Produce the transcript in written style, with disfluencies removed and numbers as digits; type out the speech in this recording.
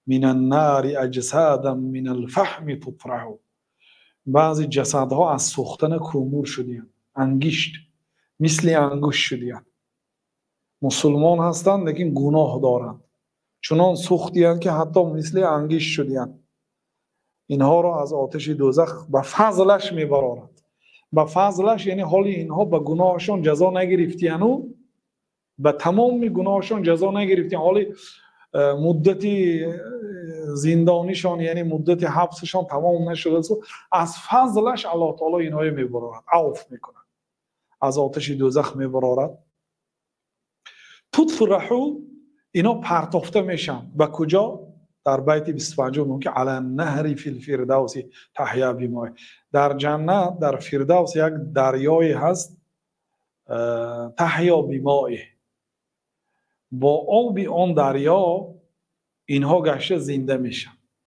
من النار اجسادا من الفحم تطرح. بعضی جسدها از سوختن کومور شدیان، انگشت مثل انگشت شدیان. مسلمان هستند لیکن گناه دارند، چنان سوختیان که حتی مثل انگشت شدیان. اینها را از آتش دوزخ به فضلش میبرارد. به فضلش یعنی حالی اینها به گناهشان جزا نگرفتیانو، به تمام گناهشان جزا نگرفتیان، حالی مدتی زندانیشان یعنی مدت حبسشان تمام نشده، از فضلش الله تعالی اینها میبرارد، عفو میکنه، از آتش دوزخ میبرارد. تطرحو، اینا پرتافته میشن به کجا؟ در بیت 25 میگه که علی النهر فی الفردوس تحیا بماء. در جنت در فردوس یک دریای هست، تحیا بماء، با آب آن دریا اینها گشته زنده میشن.